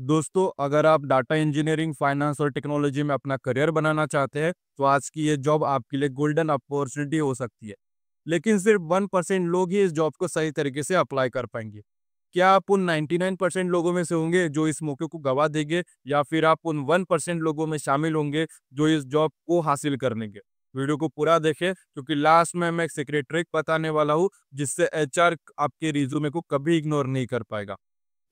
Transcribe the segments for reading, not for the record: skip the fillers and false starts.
दोस्तों, अगर आप डाटा इंजीनियरिंग, फाइनेंस और टेक्नोलॉजी में अपना करियर बनाना चाहते हैं, तो आज की ये जॉब आपके लिए गोल्डन अपॉर्चुनिटी हो सकती है। लेकिन सिर्फ 1% लोग ही इस जॉब को सही तरीके से अप्लाई कर पाएंगे। क्या आप उन 99% लोगों में से होंगे जो इस मौके को गवा देंगे, या फिर आप उन 1% लोगों में शामिल होंगे जो इस जॉब को हासिल कर लेंगे? वीडियो को पूरा देखें, क्योंकि लास्ट में मैं एक सीक्रेट ट्रिक बताने वाला हूँ जिससे एचआर आपके रिज्यूमे को कभी इग्नोर नहीं कर पाएगा।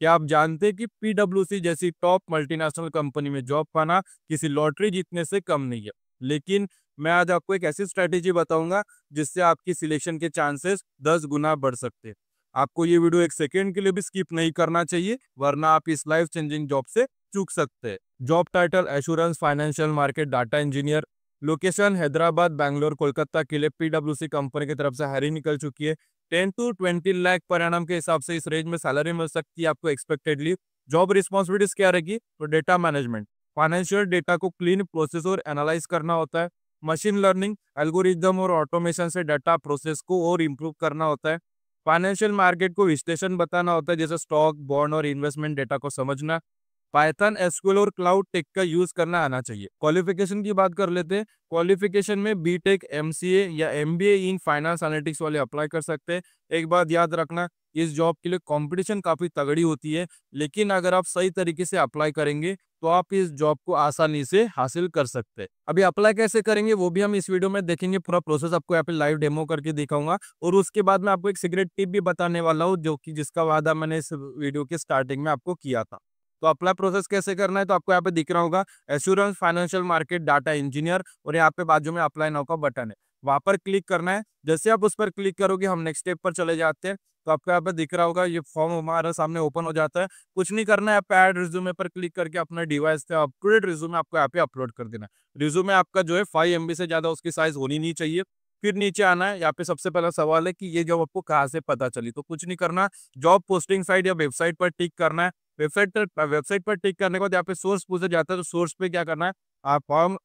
क्या आप जानते हैं कि पीडब्ल्यूसी जैसी टॉप मल्टीनेशनल कंपनी में जॉब पाना किसी लॉटरी जीतने से कम नहीं है? लेकिन मैं आज आपको एक ऐसी स्ट्रेटेजी बताऊंगा जिससे आपकी सिलेक्शन के चांसेस 10 गुना बढ़ सकते हैं। आपको ये वीडियो एक सेकेंड के लिए भी स्किप नहीं करना चाहिए, वरना आप इस लाइफ चेंजिंग जॉब से चूक सकते हैं। Job title: assurance financial market data engineer. Location: Hyderabad, Bangalore, Kolkata के लिए पीडब्ल्यूसी कंपनी की तरफ से हायरिंग निकल चुकी है। 10 टू 20 लाख पर एनम के हिसाब से इस रेंज में सैलरी मिल सकती है आपको एक्सपेक्टेडली। जॉब रिस्पॉन्सिबिलिटीज क्या रहेगी? तो डेटा मैनेजमेंट, फाइनेंशियल डेटा को क्लीन, प्रोसेस और एनालाइज करना होता है। मशीन लर्निंग, एल्गोरिदम और ऑटोमेशन से डाटा प्रोसेस को और इम्प्रूव करना होता है। फाइनेंशियल मार्केट को विश्लेषण बताना होता है, जैसे स्टॉक, बॉन्ड और इन्वेस्टमेंट डेटा को समझना। पाइथन, एसक्यूएल और क्लाउड टेक का यूज करना आना चाहिए। क्वालिफिकेशन की बात कर लेते हैं। क्वालिफिकेशन में बीटेक, एमसीए या एमबीए इन फाइनेंस एनालिटिक्स वाले अप्लाई कर सकते हैं। एक बात याद रखना, इस जॉब के लिए कंपटीशन काफी तगड़ी होती है, लेकिन अगर आप सही तरीके से अप्लाई करेंगे तो आप इस जॉब को आसानी से हासिल कर सकते हैं। अभी अप्लाई कैसे करेंगे वो भी हम इस वीडियो में देखेंगे। पूरा प्रोसेस आपको यहाँ पे लाइव डेमो करके दिखाऊंगा, और उसके बाद मैं आपको एक सीक्रेट टिप भी बताने वाला हूँ, जो कि जिसका वादा मैंने इस वीडियो के स्टार्टिंग में आपको किया था। तो अप्लाई प्रोसेस कैसे करना है, तो आपको यहाँ पे दिख रहा होगा assurance financial market data engineer, और यहाँ पे बाजू में अप्लाई नाउ का बटन है, वहां पर क्लिक करना है। जैसे आप उस पर क्लिक करोगे, हम नेक्स्ट स्टेप पर चले जाते हैं। तो आपको यहाँ पे दिख रहा होगा, ये फॉर्म हमारा सामने ओपन हो जाता है। कुछ नहीं करना है, आप ऐड रिज्यूमे पर क्लिक करके अपने डिवाइस से अप टू डेट रिज्यूमे आपको यहाँ पे अपलोड कर देना है। रिज्यूमे आपका जो है 5 MB से ज्यादा उसकी साइज होनी नहीं चाहिए। फिर नीचे आना है। यहाँ पे सबसे पहला सवाल है कि ये जॉब आपको कहाँ से पता चली, तो कुछ नहीं करना, जॉब पोस्टिंग साइट या वेबसाइट पर टिक करना है। वेबसाइट पर टिक करने के बाद यहाँ पे सोर्स पूछा जाता है, तो सोर्स पे क्या करना है,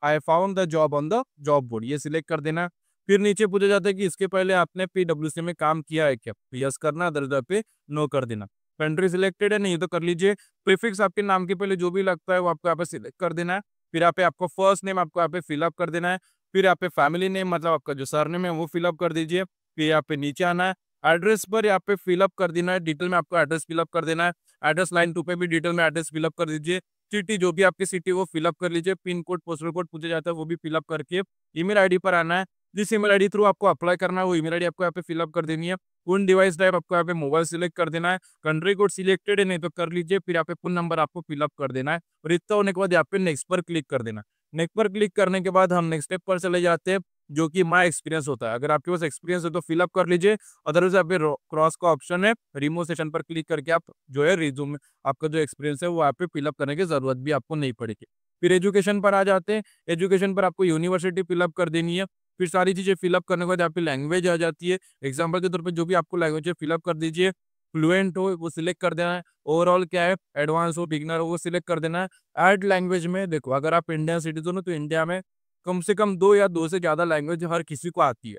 I found the job on the job board, ये सिलेक्ट कर देना। फिर नीचे पूछा जाता है कि इसके पहले आपने पीडब्ल्यूसी में काम किया है क्या, तो यस करना, अदर पे नो कर देना। कंट्री सिलेक्टेड है, नहीं तो कर लीजिए। प्रीफिक्स आपके नाम के पहले जो भी लगता है वो आपको यहाँ पे सिलेक्ट कर देना है। फिर यहाँ पे आपको फर्स्ट नेम आपको यहाँ पे फिलअप कर देना है। फिर यहाँ पे फैमिली नेम, मतलब आपका जो सरनेम है वो फिलअप कर दीजिए। फिर यहाँ पे नीचे आना है। एड्रेस पर यहाँ पे फिलअप कर देना है, डिटेल में आपको एड्रेस फिलअप कर देना है। एड्रेस लाइन 2 पे भी डिटेल में एड्रेस फिलअप कर दीजिए। सिटी, जो भी आपकी सिटी वो फिलअप कर लीजिए। पिन कोड, पोस्टल कोड पूछा जाता है वो भी फिलअप करके ईमेल आईडी पर आना है। जिस ईमेल आईडी थ्रू आपको अप्लाई करना है वो ईमेल आईडी आपको यहाँ पे फिलअप कर देनी है। उन डिवाइस टाइप आपको यहाँ पे मोबाइल सिलेक्ट कर देना है। कंट्री कोड सिलेक्टेड है, नहीं तो कर लीजिए। फिर यहाँ पे फोन नंबर आपको फिलअप कर देना है, और इतना होने के बाद यहाँ पे नेक्स्ट पर क्लिक कर देना है। नेक्स्ट पर क्लिक करने के बाद हम नेक्स्ट स्टेप पर चले जाते हैं, जो कि माई एक्सपीरियंस होता है। अगर आपके पास एक्सपीरियंस है तो फिलअप कर लीजिए, अदरवाइज यहाँ पे क्रॉस का ऑप्शन है, रिमूव सेशन पर क्लिक करके आप जो है रिज्यूम आपका जो एक्सपीरियंस है वो यहाँ पे फिलअप करने की जरूरत भी आपको नहीं पड़ेगी। फिर एजुकेशन पर आ जाते हैं। एजुकेशन पर आपको यूनिवर्सिटी फिलअप कर देनी है। फिर सारी चीजें फिलअप करने के बाद यहाँ पे लैंग्वेज आ जाती है। एग्जाम्पल के तौर पे जो भी आपको लैंग्वेज है फिलअप कर दीजिए। फ्लुएंट हो वो सिलेक्ट कर देना है। ओवरऑल क्या है, एडवांस हो, बिगनर हो, वो सिलेक्ट कर देना है। ऐड लैंग्वेज में देखो, अगर आप इंडियन सिटीजन हो तो इंडिया में कम से कम 2 या 2 से ज्यादा लैंग्वेज हर किसी को आती है,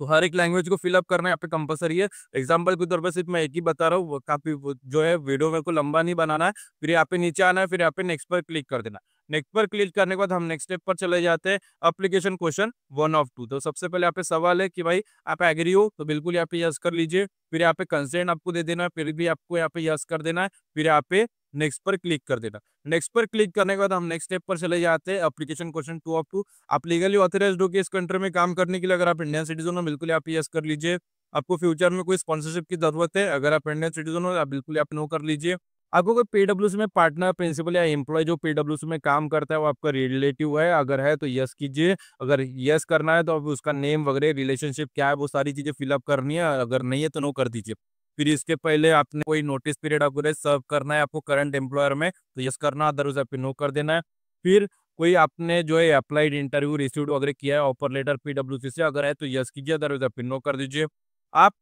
तो हर एक लैंग्वेज को फिलअप करना यहाँ पे कंपलसरी है। एग्जाम्पल के तौर पे सिर्फ मैं एक ही बता रहा हूँ, काफी जो है वीडियो मेरे को लंबा नहीं बनाना है। फिर यहाँ पे नीचे आना है, फिर यहाँ पे नेक्स्ट पर क्लिक कर देना। नेक्स्ट पर क्लिक करने के बाद हम नेक्स्ट स्टेप पर चले जाते हैं। Application question 1 of 2। तो सबसे पहले यहाँ पे सवाल है कि भाई आप एग्री हो, तो बिल्कुल यहाँ पे यस कर लीजिए। फिर यहाँ पे कंसेंट आपको दे देना है, फिर भी आपको यहाँ पे यस कर देना है। फिर यहाँ पे नेक्स्ट पर क्लिक कर देना। नेक्स्ट पर क्लिक करने के बाद हम नेक्स्ट स्टेप पर चले जाते हैं। Application question 2 of 2। आप लीगली ऑथराइज्ड हो कि इस कंट्री में काम करने के लिए, अगर आप इंडियन सिटीजन हो बिल्कुल आप यस कर लीजिए। आपको फ्यूचर में कोई स्पॉन्सरशिप की जरूरत है, अगर आप इंडियन सिटीजन हो आप बिल्कुल आप नो कर लीजिए। आपको कोई पीडब्ल्यूसी में पार्टनर, प्रिंसिपल या एम्प्लॉय जो पीडब्ल्यूसी में काम करता है वो आपका रिलेटिव है, अगर है तो यस कीजिए। अगर यस करना है तो अब उसका नेम वगैरह, रिलेशनशिप क्या है, वो सारी चीजें फिलअप करनी है। अगर नहीं है तो नो कर दीजिए। फिर इसके पहले आपने कोई नोटिस पीरियड आपको सर्व करना है आपको करंट एम्प्लॉयर में, तो यस करना, अदरवाइज आप नो कर देना है। फिर कोई आपने जो है अप्लाइड इंटरव्यू रिसीव्ड वगैरह किया है, ऑफर लेटर पीडब्ल्यूसी से, अगर है तो यस कीजिए, अदरवाइज आप नो कर दीजिए। आप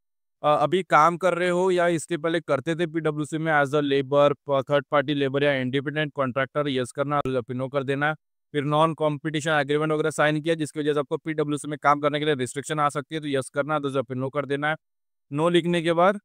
अभी काम कर रहे हो या इसके पहले करते थे पीडब्ल्यूसी में as a labour, third party labour या इंडिपेंडेंट कॉन्ट्रैक्टर, यस करना, अदरवाइज नो कर देना है। फिर नॉन कॉम्पिटिशन एग्रीमेंट वगैरह साइन किया जिसकी वजह से आपको पीडब्ल्यूसी में काम करने के लिए रिस्ट्रिक्शन आ सकती है, तो यस करना, अदरवाइज नो कर देना है। नो लिखने के बाद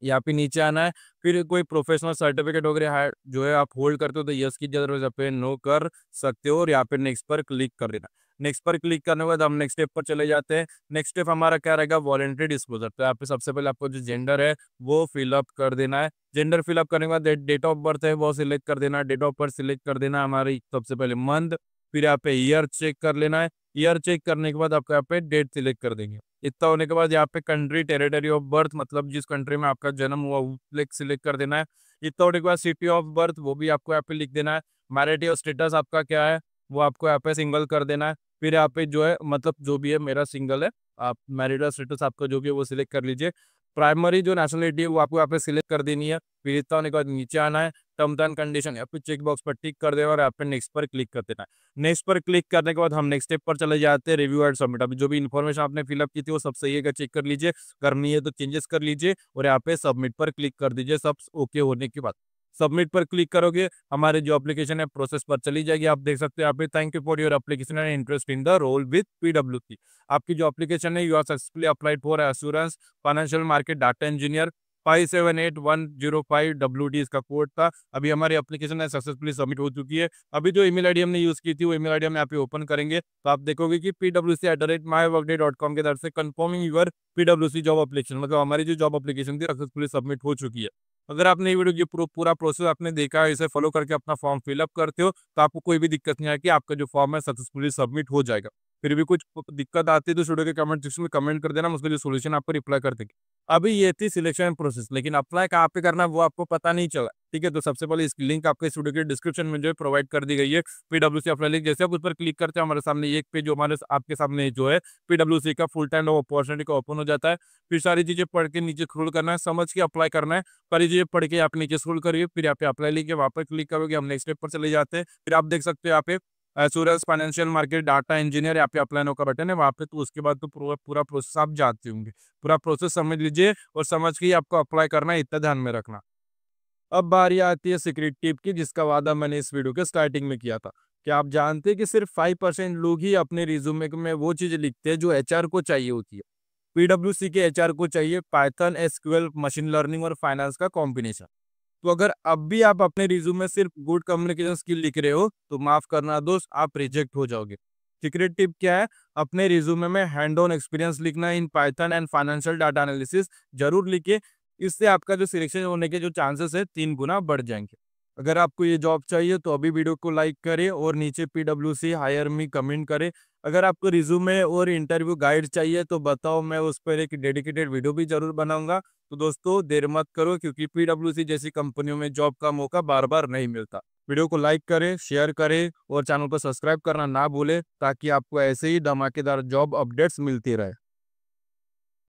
यहाँ पे नीचे आना है, फिर कोई प्रोफेशनल सर्टिफिकेट वगैरह है जो है आप होल्ड करते हो तो यस की जगह यहाँ पे नो कर सकते हो और यहाँ पे नेक्स्ट पर क्लिक कर देना। नेक्स्ट पर क्लिक करने के बाद हम नेक्स्ट स्टेप पर चले जाते हैं। नेक्स्ट स्टेप हमारा क्या रहेगा, वॉलंटरी डिस्क्लोजर। तो यहाँ पे सबसे पहले आपको जो जेंडर है वो फिलअप कर देना है। जेंडर फिलअप करने के बाद डेट ऑफ बर्थ है वो सिलेक्ट कर देना है। डेट ऑफ बर्थ सिलेक्ट कर देना हमारी सबसे पहले मंथ, फिर यहाँ पे ईयर चेक कर लेना है। ईयर चेक करने के बाद आपको यहाँ पे डेट सिलेक्ट कर देंगे। इतना होने के बाद यहाँ पे कंट्री टेरिटरी ऑफ बर्थ मतलब जिस कंट्री में आपका जन्म हुआ वो सिलेक्ट कर देना है। इतना होने के बाद सिटी ऑफ बर्थ वो भी आपको यहाँ पे लिख देना है। मैरिटल स्टेटस आपका क्या है वो आपको यहाँ पे सिंगल कर देना है। फिर यहाँ पे जो है मतलब जो भी है मेरा सिंगल है, आप मैरिटल स्टेटस आपका जो भी है वो सिलेक्ट कर लीजिए। प्राइमरी जो नेशनलिटी है वो आपको यहाँ पे सिलेक्ट कर देनी है। फिर इतना होने के बाद नीचे आना है, टर्म्स एंड कंडीशन यहाँ पे चेक बॉक्स पर टिक कर देना और यहाँ पे नेक्स्ट पर क्लिक कर देना है। नेक्स्ट पर क्लिक करने के बाद हम नेक्स्ट स्टेप पर चले जाते हैं, रिव्यू एंड सबमिट। अभी जो भी इन्फॉर्मेशन आपने फिलअप की थी वो सब सही है क्या चेक कर लीजिए, करनी है तो चेंजेस कर लीजिए और यहाँ पे सबमिट पर क्लिक कर दीजिए। सब ओके होने के बाद सबमिट पर क्लिक करोगे हमारे जो एप्लीकेशन है प्रोसेस पर चली जाएगी। आप देख सकते हो यहाँ पे thank you for your application and interest in the role with पीडब्ल्यूसी। आपकी जो एप्लीकेशन है you are successfully applied for assurance financial market data engineer 578105 WD इसका कोड था। अभी हमारी एप्लीकेशन है सक्सेसफुली सबमिट हो चुकी है। अभी जो ईमेल आईडी हमने यूज की थी वो ईमेल आईडी हम यहाँ पे ओपन करेंगे तो आप देखोगे कि pwc@myworkday.com के तरफ से कंफर्मिंग यूर पीडब्ल्यूसी जॉब एप्लीकेशन, मतलब हमारी जो जॉब एप्लीकेशन थी सक्सेसफुली सबमिट हो चुकी है। अगर आपने ये वीडियो की पूरा प्रोसेस आपने देखा है, इसे फॉलो करके अपना फॉर्म फिलअप करते हो तो आपको कोई भी दिक्कत नहीं आएगी, आपका जो फॉर्म है सक्सेसफुली सबमिट हो जाएगा। फिर भी कुछ दिक्कत आती है तो वीडियो के कमेंट सेक्शन में कमेंट कर देना, उसके लिए सोल्यूशन आपको रिप्लाई कर देंगे। अभी ये थी सिलेक्शन प्रोसेस, लेकिन अप्लाई कहाँ पे करना है वो आपको पता नहीं चला। ठीक है, तो सबसे पहले इसकी लिंक आपको इस वीडियो के डिस्क्रिप्शन में जो है प्रोवाइड कर दी गई है, पीडब्ल्यूसी अप्लाई लिंक। जैसे आप उस पर क्लिक करते हैं हमारे सामने एक पेज जो हमारे आपके सामने जो है पीडब्ल्यूसी का फुल टाइम अपॉर्चुनिटी का ओपन हो जाता है। फिर सारी चीजें पढ़ के नीचे स्क्रॉल करना है, समझ के अप्लाई करना है। सारी चीजें पढ़ के आप नीचे स्क्रॉल करिए, फिर यहाँ पे अप्लाई लिख के वहाँ पर क्लिक करोगे, हम नेक्स्ट स्टेप पर चले जाते हैं। फिर आप देख सकते हो यहाँ पे assurance financial market data engineer यहाँ पे अप्लाई नो का बटन है वहाँ पे, तो उसके बाद तो पूरा प्रोसेस आप जानते होंगे। पूरा प्रोसेस समझ लीजिए और समझ के ही आपको अप्लाई करना है, इतना ध्यान में रखना। अब बारी आती है सीक्रेट टिप की, जिसका वादा मैंने इस वीडियो के स्टार्टिंग में किया था। क्या आप जानते हैं कि सिर्फ 5% लोग ही अपने रिज्यूमे में वो चीज लिखते हैं जो एचआर को चाहिए होती है। पीडब्ल्यूसी के एचआर को चाहिए पाइथन, एसक्यूएल, मशीन लर्निंग और फाइनेंस का कॉम्बिनेशन। तो अगर अब भी आप अपने रिज्यूमे में सिर्फ गुड कम्युनिकेशन स्किल लिख रहे हो तो माफ करना दोस्त, आप रिजेक्ट हो जाओगे। सीक्रेट टिप क्या है, अपने रिज्यूमे में हैंड ऑन एक्सपीरियंस लिखना in Python and financial data analysis जरूर लिखिए। इससे आपका जो सिलेक्शन होने के जो चांसेस है 3 गुना बढ़ जाएंगे। अगर आपको ये जॉब चाहिए तो अभी वीडियो को लाइक करें और नीचे पीडब्ल्यूसी हायर मी कमेंट करें। अगर आपको रिज्यूमे और इंटरव्यू गाइड चाहिए तो बताओ, मैं उस पर एक डेडिकेटेड वीडियो भी जरूर बनाऊंगा। तो दोस्तों देर मत करो, क्योंकि पीडब्ल्यूसी जैसी कंपनियों में जॉब का मौका बार बार नहीं मिलता। वीडियो को लाइक करें, शेयर करें और चैनल को सब्सक्राइब करना ना भूलें, ताकि आपको ऐसे ही धमाकेदार जॉब अपडेट्स मिलती रहे।